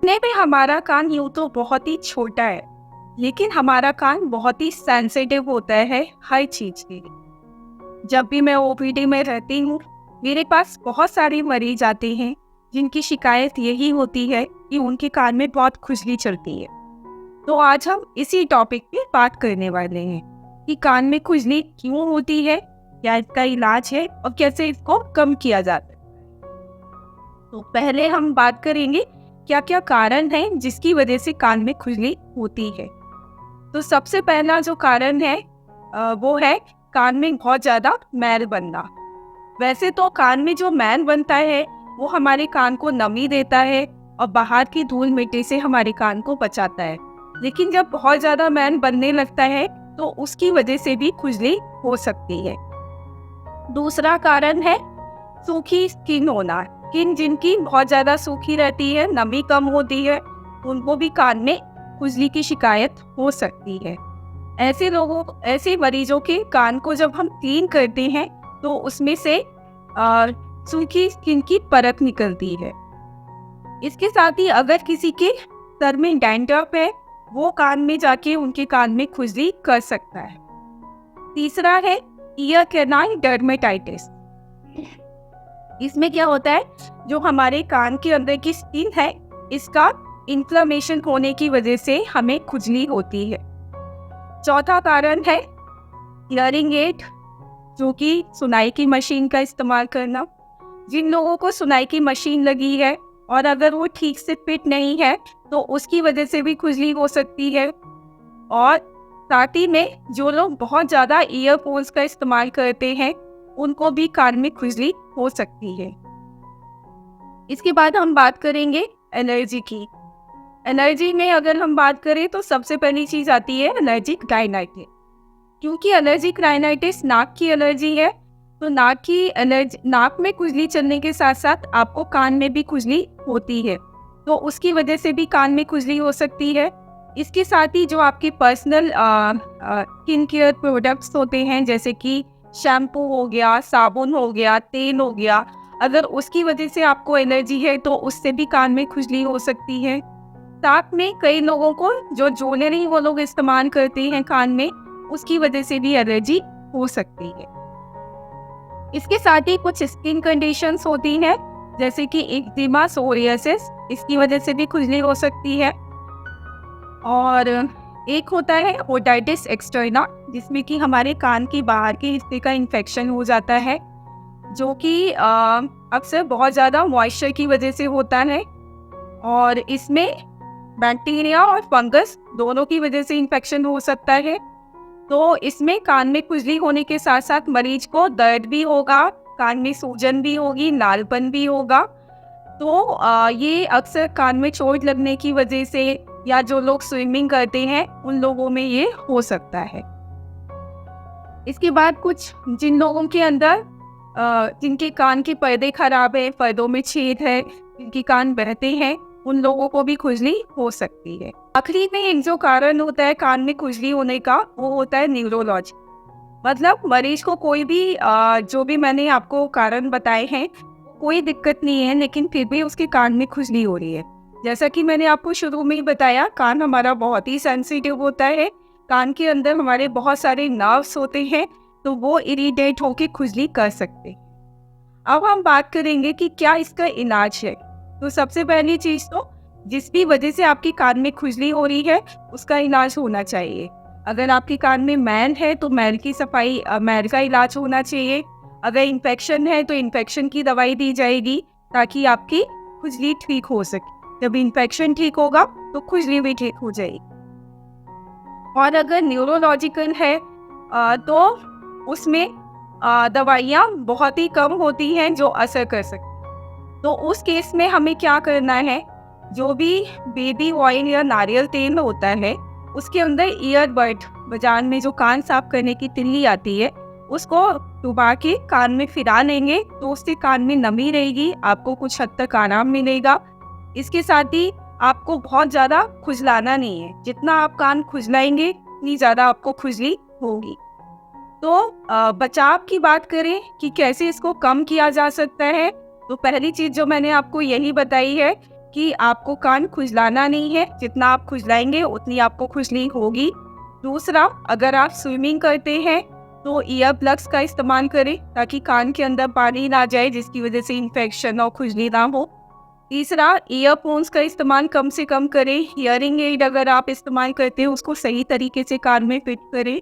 सुनने में हमारा कान यूं तो बहुत ही छोटा है, लेकिन हमारा कान बहुत ही सेंसिटिव होता है हर चीज के लिए। जब भी मैं ओपीडी में रहती हूँ, मेरे पास बहुत सारे मरीज आते हैं जिनकी शिकायत यही होती है कि उनके कान में बहुत खुजली चलती है। तो आज हम इसी टॉपिक पे बात करने वाले हैं कि कान में खुजली क्यों होती है, क्या इसका इलाज है और कैसे इसको कम किया जाता है। तो पहले हम बात करेंगे क्या क्या कारण हैं जिसकी वजह से कान में खुजली होती है। तो सबसे पहला जो कारण है वो है कान में बहुत ज़्यादा मैल बनना। वैसे तो कान में जो मैल बनता है वो हमारे कान को नमी देता है और बाहर की धूल मिट्टी से हमारे कान को बचाता है, लेकिन जब बहुत ज़्यादा मैल बनने लगता है तो उसकी वजह से भी खुजली हो सकती है। दूसरा कारण है सूखी स्किन होना। स्किन जिनकी बहुत ज़्यादा सूखी रहती है, नमी कम होती है, उनको भी कान में खुजली की शिकायत हो सकती है। ऐसे मरीजों के कान को जब हम क्लीन करते हैं तो उसमें से सूखी स्किन की परत निकलती है। इसके साथ ही अगर किसी के सर में डैंड्रफ है, वो कान में जाके उनके कान में खुजली कर सकता है। तीसरा है ईयर कैनाल डर्मेटाइटिस। इसमें क्या होता है, जो हमारे कान के अंदर की स्किन है, इसका इन्फ्लेमेशन होने की वजह से हमें खुजली होती है। चौथा कारण है हियरिंग एड, जो कि सुनाई की मशीन का इस्तेमाल करना। जिन लोगों को सुनाई की मशीन लगी है और अगर वो ठीक से फिट नहीं है तो उसकी वजह से भी खुजली हो सकती है। और साथ ही में जो लोग बहुत ज़्यादा ईयरफोन्स का इस्तेमाल करते हैं, उनको भी कान में खुजली हो सकती है। इसके बाद हम बात करेंगे एलर्जी की। एलर्जी में अगर हम बात करें तो सबसे पहली चीज़ आती है एलर्जिक राइनाइटिस। क्योंकि एलर्जिक राइनाइटिस नाक की एलर्जी है, तो नाक में खुजली चलने के साथ साथ आपको कान में भी खुजली होती है, तो उसकी वजह से भी कान में खुजली हो सकती है। इसके साथ ही जो आपके पर्सनल स्किन केयर प्रोडक्ट्स होते हैं, जैसे कि शैम्पू हो गया, साबुन हो गया, तेल हो गया, अगर उसकी वजह से आपको एलर्जी है तो उससे भी कान में खुजली हो सकती है। साथ में कई लोगों को जो ज्वेलरी वो लोग इस्तेमाल करते हैं कान में, उसकी वजह से भी एलर्जी हो सकती है। इसके साथ ही कुछ स्किन कंडीशंस होती हैं, जैसे कि एक्जिमा, सोरियासिस, इसकी वजह से भी खुजली हो सकती है। और एक होता है ओटाइटिस एक्सटर्ना, जिसमें कि हमारे कान के बाहर के हिस्से का इन्फेक्शन हो जाता है, जो कि अक्सर बहुत ज़्यादा मॉइस्चर की वजह से होता है। और इसमें बैक्टीरिया और फंगस दोनों की वजह से इन्फेक्शन हो सकता है। तो इसमें कान में खुजली होने के साथ साथ मरीज को दर्द भी होगा, कान में सूजन भी होगी, लालपन भी होगा। तो ये अक्सर कान में चोट लगने की वजह से या जो लोग स्विमिंग करते हैं उन लोगों में ये हो सकता है। इसके बाद कुछ जिन लोगों के अंदर जिनके कान के पर्दे खराब है, पर्दों में छेद है, जिनके कान बहते हैं, उन लोगों को भी खुजली हो सकती है। आखिरी में एक जो कारण होता है कान में खुजली होने का, वो होता है न्यूरोलॉजी। मतलब मरीज को कोई भी जो भी मैंने आपको कारण बताए हैं, कोई दिक्कत नहीं है, लेकिन फिर भी उसके कान में खुजली हो रही है। जैसा कि मैंने आपको शुरू में ही बताया, कान हमारा बहुत ही सेंसिटिव होता है। कान के अंदर हमारे बहुत सारे नर्व्स होते हैं, तो वो इरिटेट होकर खुजली कर सकते हैं। अब हम बात करेंगे कि क्या इसका इलाज है। तो सबसे पहली चीज तो जिस भी वजह से आपके कान में खुजली हो रही है, उसका इलाज होना चाहिए। अगर आपके कान में मैल है तो मैल की सफाई, मैल का इलाज होना चाहिए। अगर इन्फेक्शन है तो इन्फेक्शन की दवाई दी जाएगी ताकि आपकी खुजली ठीक हो सके। जब इन्फेक्शन ठीक होगा तो खुजली भी ठीक हो जाएगी। और अगर न्यूरोलॉजिकल है तो उसमें दवाइयाँ बहुत ही कम होती हैं जो असर कर सकती। तो उस केस में हमें क्या करना है, जो भी बेबी ऑयल या नारियल तेल होता है, उसके अंदर ईयरबड, बाजार में जो कान साफ करने की तिल्ली आती है, उसको डुबा के कान में फिरा लेंगे तो उससे कान में नमी रहेगी, आपको कुछ हद तक आराम मिलेगा। इसके साथ ही आपको बहुत ज़्यादा खुजलाना नहीं है, जितना आप कान खुजलाएंगे उतनी ज़्यादा आपको खुजली होगी। तो बचाव की बात करें कि कैसे इसको कम किया जा सकता है, तो पहली चीज़ जो मैंने आपको यही बताई है कि आपको कान खुजलाना नहीं है, जितना आप खुजलाएंगे उतनी आपको खुजली होगी। दूसरा, अगर आप स्विमिंग करते हैं तो ईयर प्लग्स का इस्तेमाल करें ताकि कान के अंदर पानी ना जाए, जिसकी वजह से इन्फेक्शन और खुजली ना हो। तीसरा, ईयरफोन्स का इस्तेमाल कम से कम करें। हियरिंग एड अगर आप इस्तेमाल करते हैं उसको सही तरीके से कान में फिट करें।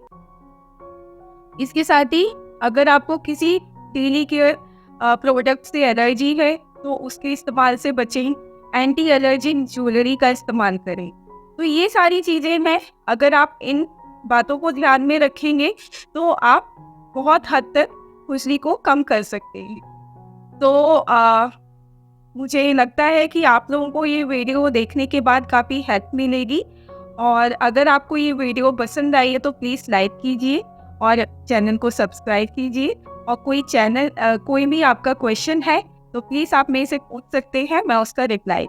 इसके साथ ही अगर आपको किसी डेली केयर प्रोडक्ट से एलर्जी है तो उसके इस्तेमाल से बचें। एंटी एलर्जिक ज्वेलरी का इस्तेमाल करें। तो ये सारी चीज़ें हैं, अगर आप इन बातों को ध्यान में रखेंगे तो आप बहुत हद तक खुजली को कम कर सकते हैं। तो मुझे लगता है कि आप लोगों को ये वीडियो देखने के बाद काफ़ी हेल्प मिलेगी, और अगर आपको ये वीडियो पसंद आई है तो प्लीज़ लाइक कीजिए और चैनल को सब्सक्राइब कीजिए। और कोई भी आपका क्वेश्चन है तो प्लीज़ आप मेरे से पूछ सकते हैं, मैं उसका रिप्लाई